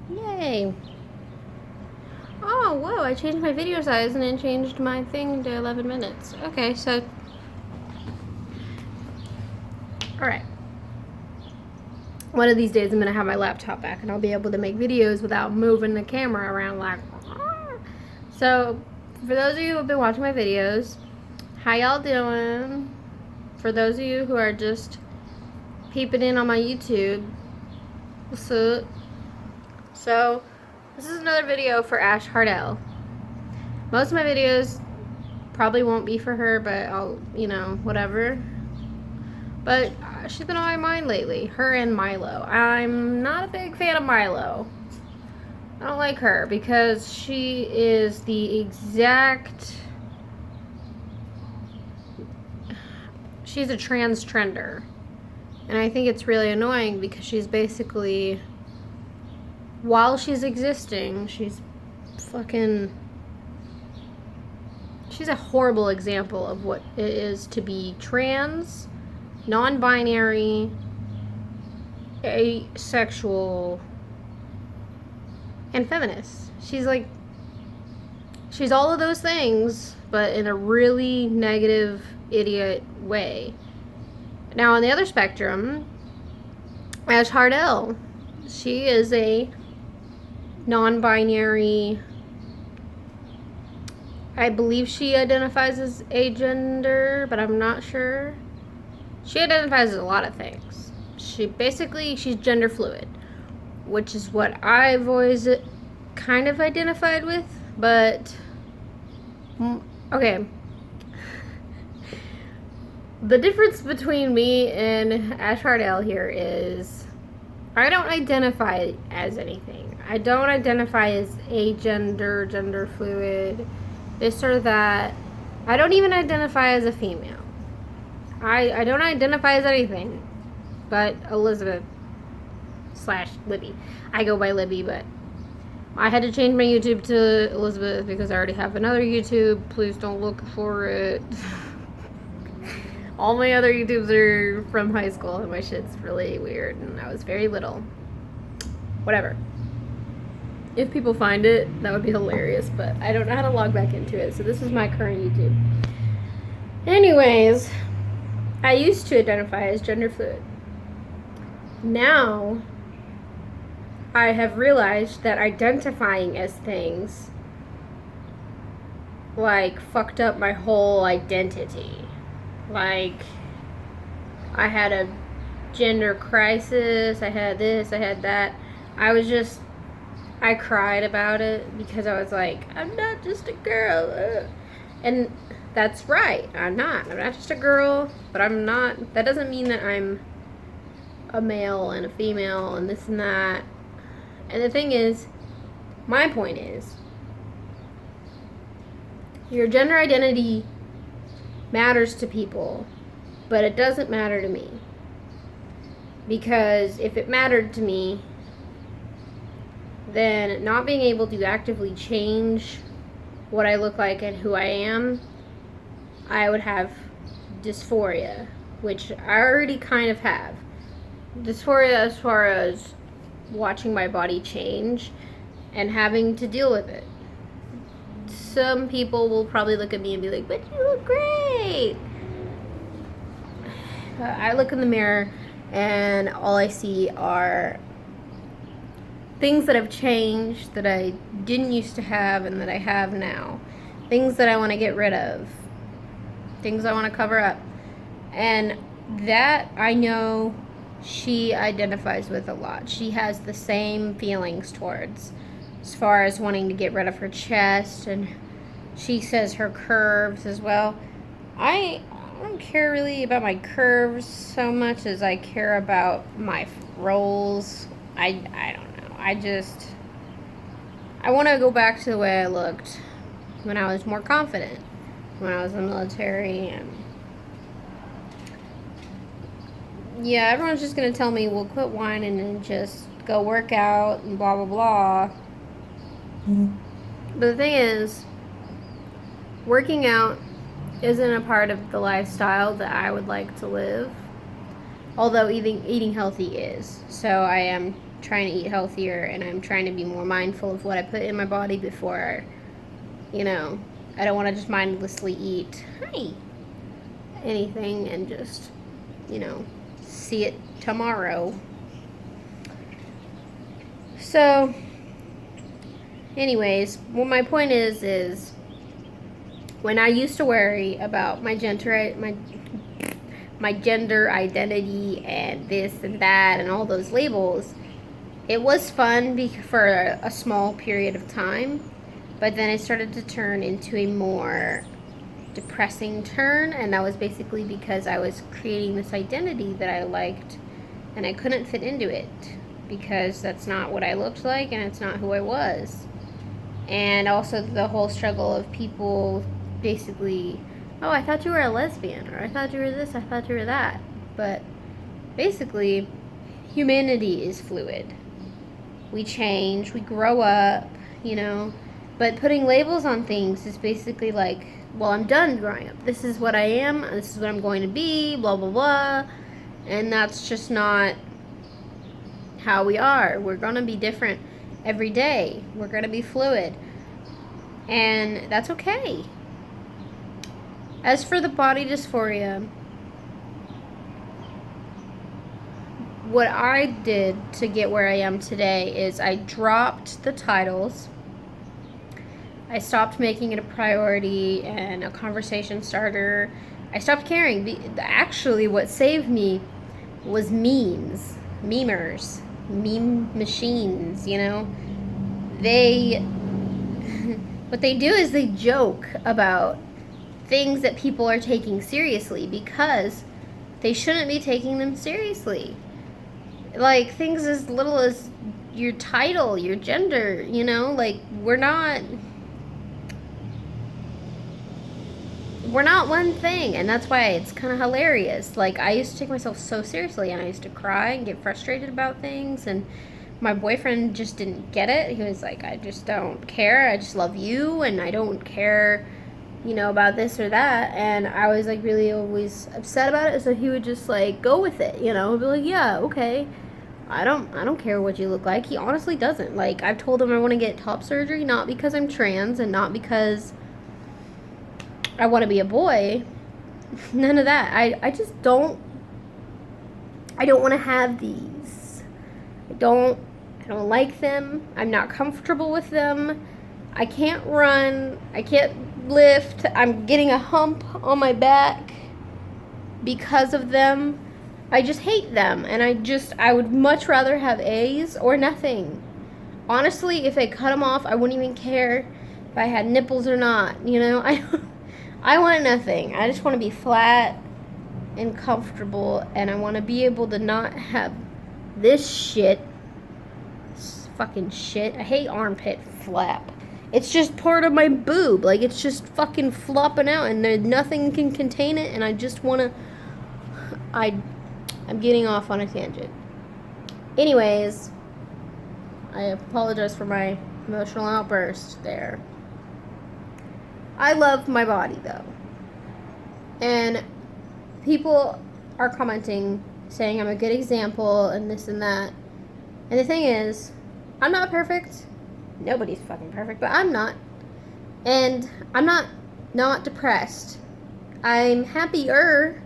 Yay. Oh, whoa, I changed my video size and it changed my thing to 11 minutes. Okay, so... Alright. One of these days I'm going to have my laptop back and I'll be able to make videos without moving the camera around like... So, for those of you who have been watching my videos, how y'all doing? For those of you who are just peeping in on my YouTube, what's up? So, this is another video for Ash Hardell. Most of my videos probably won't be for her, but I'll, whatever. But she's been on my mind lately, her and Milo. I'm not a big fan of Milo. I don't like her because she is the exact... She's a trans trender. And I think it's really annoying because she's basically... While she's existing, she's fucking... She's a horrible example of what it is to be trans, non-binary, asexual, and feminist. She's all of those things, but in a really negative, idiot way. Now, on the other spectrum, Ash Hardell, she is a non-binary, I believe she identifies as agender, but I'm not sure. She identifies as a lot of things. She's gender fluid, which is what I've always kind of identified with, but okay. The difference between me and Ash Hardell here is I don't identify as anything. I don't identify as agender, gender fluid, this or that. I don't even identify as a female. I don't identify as anything but Elizabeth / Libby. I go by Libby, but I had to change my YouTube to Elizabeth because I already have another YouTube. Please don't look for it. All my other YouTubes are from high school and my shit's really weird and I was very little. Whatever. If people find it, that would be hilarious, but I don't know how to log back into it, so this is my current YouTube. Anyways, I used to identify as gender fluid. Now, I have realized that identifying as things, fucked up my whole identity. I had a gender crisis, I had this, I had that. I cried about it because I was like, I'm not just a girl. And that's right, I'm not just a girl, but that doesn't mean that I'm a male and a female and this and that. And the thing is, my point is, your gender identity matters to people, but it doesn't matter to me. Because if it mattered to me, then not being able to actively change what I look like and who I am, I would have dysphoria, which I already kind of have. Dysphoria as far as watching my body change and having to deal with it. Some people will probably look at me and be like, but you look great. I look in the mirror and all I see are things that have changed that I didn't used to have and that I have now. Things that I want to get rid of. Things I want to cover up. And that I know she identifies with a lot. She has the same feelings towards, as far as wanting to get rid of her chest, and she says her curves as well. I don't care really about my curves so much as I care about my rolls. I don't know. I want to go back to the way I looked when I was more confident, when I was in the military. And yeah, everyone's just going to tell me, well, quit whining and just go work out and blah, blah, blah. But the thing is, working out isn't a part of the lifestyle that I would like to live. Although eating healthy is. So I am trying to eat healthier, and I'm trying to be more mindful of what I put in my body before, I don't want to just mindlessly eat anything and just, see it tomorrow. So, anyways, what my point is when I used to worry about my gender identity and this and that and all those labels, it was fun for a small period of time, but then it started to turn into a more depressing turn, and that was basically because I was creating this identity that I liked, and I couldn't fit into it because that's not what I looked like and it's not who I was. And also the whole struggle of people basically, oh, I thought you were a lesbian, or I thought you were this, I thought you were that. But basically, humanity is fluid. We change, we grow up, but putting labels on things is basically like, well, I'm done growing up. This is what I am, this is what I'm going to be, blah, blah, blah. And that's just not how we are. We're going to be different every day. We're going to be fluid. And that's okay. As for the body dysphoria, what I did to get where I am today is I dropped the titles. I stopped making it a priority and a conversation starter. I stopped caring. Actually, what saved me was memes, memers, meme machines, what they do is they joke about things that people are taking seriously because they shouldn't be taking them seriously. Like things as little as your title, your gender, we're not one thing, and that's why it's kind of hilarious. Like, I used to take myself so seriously, and I used to cry and get frustrated about things, and my boyfriend just didn't get it. He was like, I just don't care, I just love you, and I don't care, about this or that. And I was like really always upset about it, so he would just like go with it, be like, yeah, okay, I don't care what you look like. He honestly doesn't. Like, I've told him I want to get top surgery, not because I'm trans and not because I want to be a boy. None of that. I just don't want to have these. I don't like them. I'm not comfortable with them. I can't run. I can't lift. I'm getting a hump on my back because of them. I just hate them, and I would much rather have A's or nothing. Honestly, if they cut them off, I wouldn't even care if I had nipples or not. I want nothing. I just want to be flat and comfortable, and I want to be able to not have this shit. This fucking shit. I hate armpit flap. It's just part of my boob. Like, it's just fucking flopping out, and nothing can contain it, and I just want to... I'm getting off on a tangent. Anyways, I apologize for my emotional outburst there. I love my body, though. And people are commenting, saying I'm a good example, and this and that. And the thing is, I'm not perfect. Nobody's fucking perfect, but I'm not. And I'm not depressed. I'm happier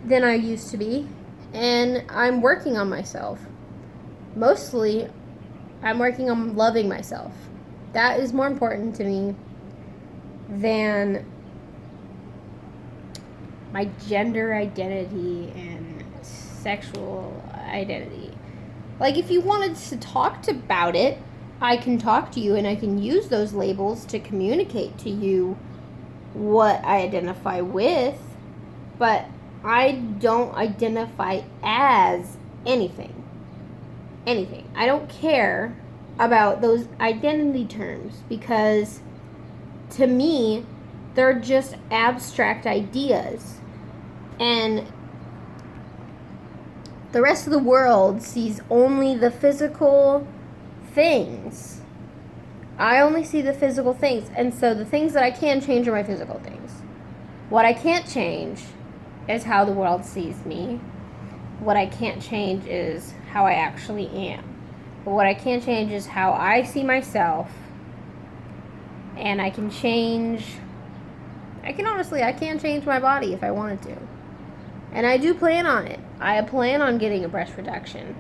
than I used to be, and I'm working on myself. Mostly, I'm working on loving myself. That is more important to me than my gender identity and sexual identity. Like, if you wanted to talk about it, I can talk to you, and I can use those labels to communicate to you what I identify with, but I don't identify as anything. Anything. I don't care about those identity terms, because to me, they're just abstract ideas. And the rest of the world sees only the physical things. I only see the physical things. And so the things that I can change are my physical things. What I can't change is how the world sees me. What I can't change is how I actually am. But what I can change is how I see myself. And I can change... I can change my body if I wanted to. And I do plan on it. I plan on getting a breast reduction.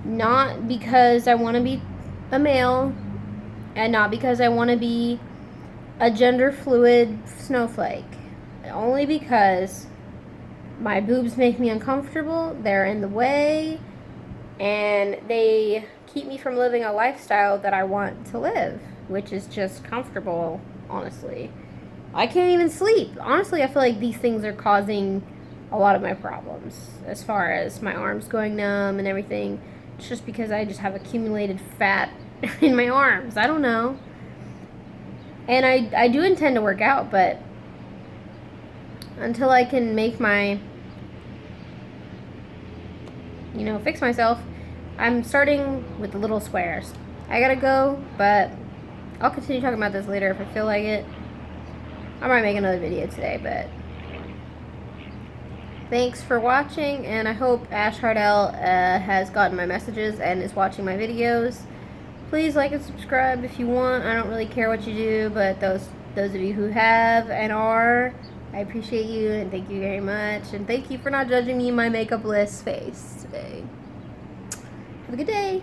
Not because I want to be a male, and not because I want to be a gender fluid snowflake. Only because my boobs make me uncomfortable, they're in the way, and they keep me from living a lifestyle that I want to live, which is just comfortable, honestly. I can't even sleep. Honestly, I feel like these things are causing a lot of my problems as far as my arms going numb and everything. It's just because I just have accumulated fat in my arms. I don't know. And I do intend to work out, but until I can make my, fix myself, I'm starting with the little squares. I gotta go, but I'll continue talking about this later if I feel like it. I might make another video today, but thanks for watching, and I hope Ash Hardell has gotten my messages and is watching my videos. Please like and subscribe if you want. I don't really care what you do, but those of you who have and are, I appreciate you, and thank you very much. And thank you for not judging me in my makeup-less face today. Have a good day.